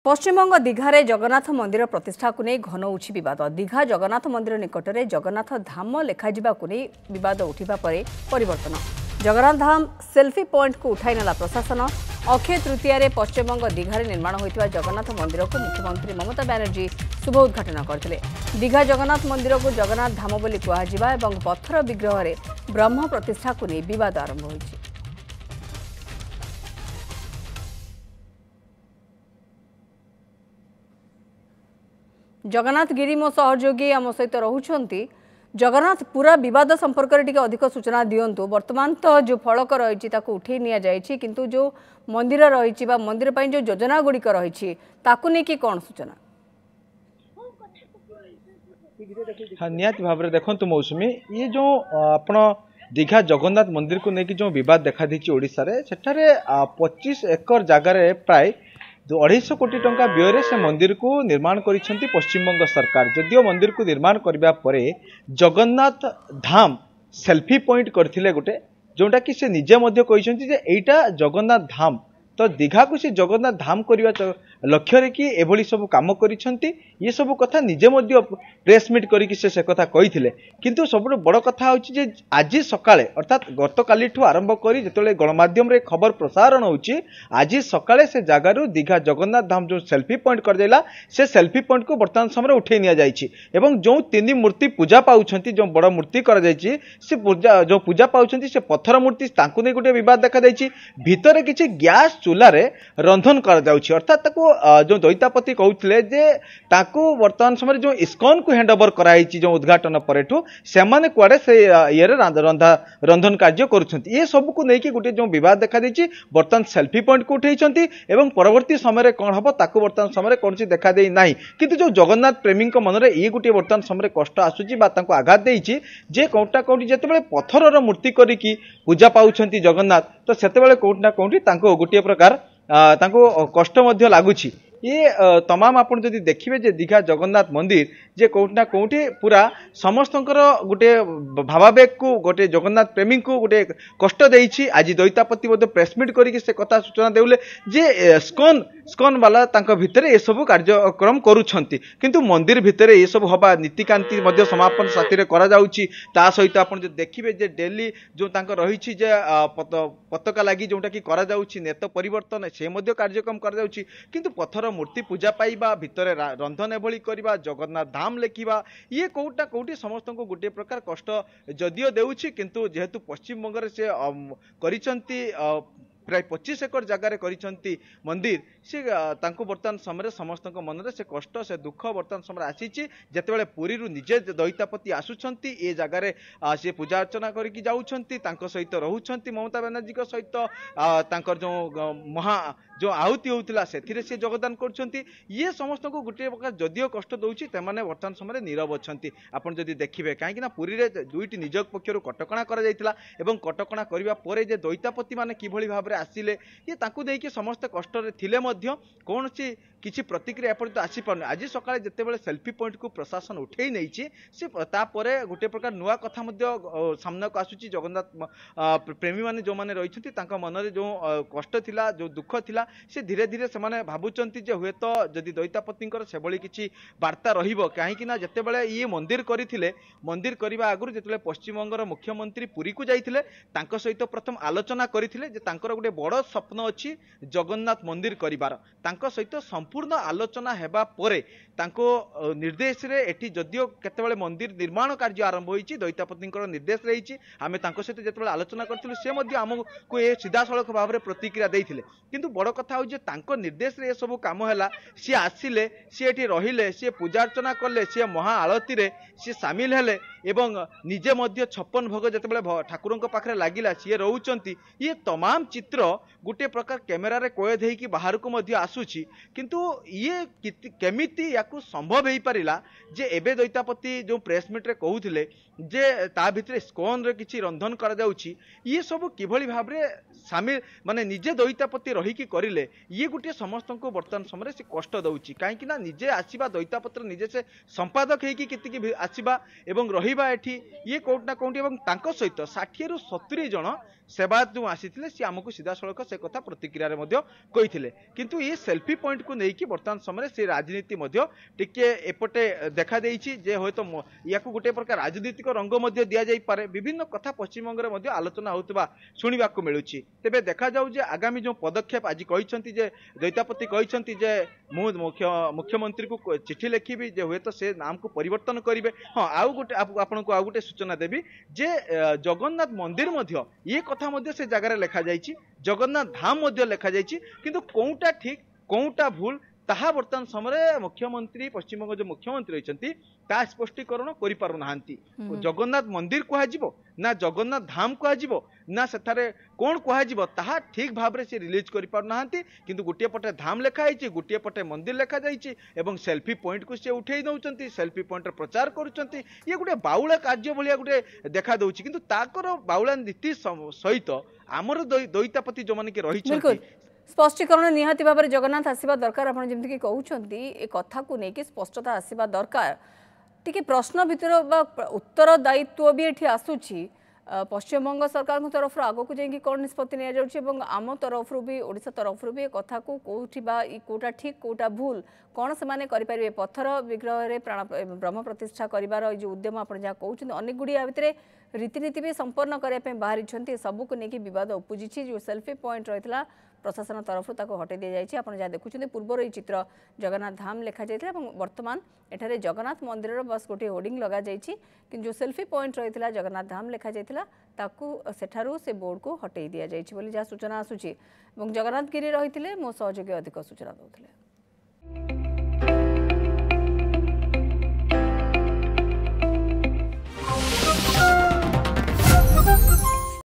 पश्चिमबंग दीघारे जगन्नाथ मंदिर प्रतिष्ठा को नहीं घन उठी विवाद। दीघा जगन्नाथ मंदिर निकट में जगन्नाथ धाम लेखाजिबा को नहीं विवाद उठा पर परिवर्तन। जगन्नाथ धाम सेल्फी पॉइंट को उठाई नेला प्रशासन। अक्षय तृतीय पश्चिमबंग दीघारे निर्माण होता जगन्नाथ मंदिर को मुख्यमंत्री ममता बनर्जी शुभ उद्घाटन करते। दीघा जगन्नाथ मंदिर को जगन्नाथ धाम बोली कहुआ और पत्थर विग्रह में ब्रह्म प्रतिष्ठा को नहीं विवाद आरंभ होइछि। जगन्नाथ गिरी मो सहयोगी आम सहित रोचंती। जगन्नाथ पूरा विवाद संपर्क में अधिक सूचना दिंतु। वर्तमान तो जो फलक रही उठे नि जाइछि, किंतु जो मंदिर रही मंदिर पर जो योजना गुड़िक रही कौन सूचना? हाँ, निहाती भाव में देखो मौसुमी ये जो आपण दीघा जगन्नाथ मंदिर को लेकिन जो विवाद देखा देछि ओडिशा रे सेठारे 25 एकर जगार प्राय 250 कोटी टंका व्यय से मंदिर को निर्माण करिसेंती पश्चिमबंग सरकार। जदियो मंदिर को निर्माण करबा परे जगन्नाथ धाम सेल्फी पॉइंट करथिले गोटे जोटा कि से निजे मध्य कहिसेंती जे एटा जगन्नाथ धाम तो दीघा को से जगन्नाथ धाम करबा लक्ष्य रे कि एभली सब काम करिसेंती। ये सब कथा निजे मध्य प्रेस मीट करिकि से कथा कहिथिले, किंतु सबुठ बड़ कथा होछि जे आज सकाळे अर्थात गतकाली ठू आरंभ करी जेतले गणमाध्यम रे खबर प्रसारण होछि आज सकाळे से जगारु दीघा जगन्नाथ धाम जो सेल्फी पॉइंट कर देला से सेल्फी पॉइंट को वर्तमान समय उठे निया जाइछि एवं जो तीन मूर्ति पूजा पाउछंती जो बड़ मूर्ति कर जाइछि से पूजा जो पूजा पाउछंती से पत्थर मूर्ति तांकु नै गोटे विवाद देखा जाइछि। भितरे किछि गैस चूल्हा रे रंधन कर जाउछि अर्थात ताको जो दैतापति कहउथिले जे ताकू वर्तमान समय जो इस्कॉन को हैंड ओवर कराइछि जो उद्घाटन परेठू से माने कुआडे से ये रंधन कार्य करुछंती। ये सब को नेकी गोटे जो विवाद देखा दैछि वर्तमान सेल्फी पॉइंट को उठेइछंती एवं परवर्ती समय रे कोन हबो ताकू वर्तमान समय रे कोनसी देखा देई नाही, किंतु जो जगन्नाथ प्रेमी को मन रे ये गोटे वर्तमान समय कष्ट आसुछि बा तांको आघात देइछि जे कोटा कोटी जेतेबेले पत्थरर मूर्ति करिकि पूजा पाउछंती जगन्नाथ तो सेतेबेले कोटना कोटी तांको गोटे प्रकार तांको कष्ट मध्य लागुछि। ये तमाम आपण जदि देखिबे जे दीघा जगन्नाथ मंदिर जे कोठना कोठी पूरा समस्तंकर गोटे भावावेग को गोटे जगन्नाथ प्रेमी को गोटे कष्ट देइछि। आज दैतापति मध्ये प्रेस मीट करिकि से कथा सूचना देउले जे स्कॉन वाला तांको भितरे ए सब कार्यक्रम करूछंती, किंतु मंदिर भितरे ए सब हबा नीतिकांति मध्ये समापन साथी रे करा जाउछि। ता सहित आपण जे देखिबे जे डेली जो तांको रहिछि जे पताका लागि जोटा कि करा जाउछि नेत परिवर्तन से मध्ये कार्यक्रम करा जाउछि, किंतु पत्थर मूर्ति पूजा पाइबा भितरे रंधन एभली करबा जगन्नाथ धाम लेखिबा ये कोउटा कोउटी समस्त को गोटे प्रकार कष्ट जदियो देउछि, किंतु जेहेतु पश्चिम बंग रे से करिसंती प्राय 25 एकर जगार करिसंती मंदिर से तांको वर्तमान समय समस्त मन रे से कष्ट से दुख वर्तमान समय आसीछि। जेतेबेले पुरी रु निजे दैतापति आसुछंती ए जगार से पूजा अर्चना करिकि जाउछंती तांको सहित रहउछंती ममता बनर्जी को सहित तांकर जो महा जो आहुति होउतिला सेथिरे से योगदान करछंती। ये समस्त को गोटे प्रकार जदियो कष्ट दउछि तेमाने वर्तमान समय नीरव अछंती। आपण जदि देखिबे काहेकि ना पुरी रे दुईटी निजक पक्षरु कटकणा करा जायतिला एवं कटकणा करिवा परे जे दैतापति माने किभली भाबरे आसिले ये ताकू देकी समस्त कष्ट रे थिले मध्य कोनसी किछि प्रतिक्रिया एपर्यंत आसी पारने। आज सकाळे जेतेबेले सेल्फी पॉइंट को प्रशासन उठेई नैछि से तापरे गोटे प्रकार नुआ कथा मध्य सामना को आसुछि। जगन्नाथ प्रेमी माने जो माने रहिछंती तांका मन रे जो कष्ट थिला जो दुख थिला से धीरे धीरे से माने भाबुचंती जे हुए तो जदि दैतापतिंकर सेबळी किछि वार्ता रहिबो काहेकि ना जेतेबेले ये मंदिर करिथिले मंदिर करिबा आगुरु जेतेबेले पश्चिम बंगर मुख्यमंत्री पुरी को जाइथिले तांको सहित प्रथम आलोचना करिथिले जे तांकर गोटे बड़ स्वप्न अछि जगन्नाथ मंदिर करिबार। तांको सहित संपूर्ण आलोचना हेबा परे तांको निर्देश रे एठी जदियो केतेबेले मंदिर निर्माण कार्य आरंभ होईछि दैतापतिंकर निर्देश रहिछि आमे तांको सहित जेतेबेले आलोचना करथिलु से मध्ये हमको ए सीधा सड़क भाव रे प्रतिक्रिया देइथिले, किंतु बड़ कथा हो जे तांको निर्देश रे सब काम हैला सी आसिले सी एठी रहिले सी पूजा अर्चना करले सी महा आळती रे सी शामिल हेले एवं निजे मध्य 56 भोग जेतेबेले ठाकुरंक पाखरे लागिला सी रहउचंती। ये तमाम चित्र गोटे प्रकार कैमेरा रे कोय देही कि बाहर को मध्य आसुची, किंतु ये केमिति याकू संभव हेई परिला जे एबे दैतापति जो प्रेस मीट रे कहउथिले जे ता भितरे स्कोन रे किछि रंधन करा जाउची ये सब किभली भाबरे शामिल माने निजे दैतापति रही कि करि करें ये गोटे समस्त को बर्तमान समय से कष्ट दौर कहीं निजे आसवा दैतापत्र निजे से संपादक होती आसवा एवं रहा ये कौटना कौटी सहित 60 ରୁ 70 जन सेवायत जो आसी सी आमको सीधा सड़क से कथा प्रतिक्रिया कही किंतु ये सेल्फी पॉइंट को लेकिन बर्तमान समय से राजनीति टिके एपटे देखा जे हे तो या गोटे प्रकार राजनीतिक रंग दि जापे विभिन्न कथा पश्चिमबंग में आलोचना होता शुणा मिलूँ तेज देखा जाऊ आगामी जो पदक्षेप आज कहते दैतापति कहते मुख्यमंत्री को चिठी लिखी जे हे तो से नाम को परिवर्तन करेंगे। हाँ आउ गोटे आपन को आउ गोटे सूचना देवी जे जगन्नाथ मंदिर ये कथा से जगार लिखा जाइए जगन्नाथ धाम लिखा जाइए किंतु कौटा ठीक कौटा भूल ताहा वर्तमान समय मुख्यमंत्री पश्चिमबंग जो मुख्यमंत्री रही स्पष्टीकरण करें जगन्नाथ मंदिर कह ना जगन्नाथ धाम कह ना सेठारे कौन कह ताहा ठीक भाव से रिलीज कर पारना किंतु गोटे पटे धाम लिखाई गोटे पटे मंदिर लिखा जाइए सेल्फी पॉइंट को सी उठे दौरान सेल्फी पॉइंट प्रचार करुँच ये गोटे बाउला कार्य भाया गोटे देखा दूसरी किंतु ताकर बाउला नीति सहित आमर दैतापति जो मैंने रही स्पष्टीकरण निहाती भाव में जगन्नाथ आसवा दरकार आप जमीक कहते ए कथा को लेकिन स्पष्टता आसवा दरकार टी प्रश्न भितर उत्तर दायित्व भी ये आसूची पश्चिमबंग सरकार तरफ आगक जाकि कौन निष्पत्ति आम तरफ भी ओडिशा तरफ भी कथा को कौटी कौटा ठीक कौटा भूल कौन से करें पत्थर विग्रह प्राण ब्रह्म प्रतिष्ठा कर जो उद्यम आप जहाँ कहते अनेक गुड़िया भितर रीतिनीति भी संपन्न करने बाहरी सबको लेकिन बद उपजी जो सेल्फी पॉइंट रही है प्रशासन तरफ हटे दी जाए आप जहाँ देखुं पूर्वर ये चित्र जगन्नाथ धाम लिखा जाता बर्तमान एठारे जगन्नाथ मंदिर बस गोटे होर्डिंग लग जाए जो सेल्फी पॉइंट रही है जगन्नाथ धाम लिखा जाता सेठारू से बोर्ड को हटे दि जाए जहाँ सूचना आसूची जगन्नाथ गिरी रही मो सहयोगी अधिक सूचना दौले।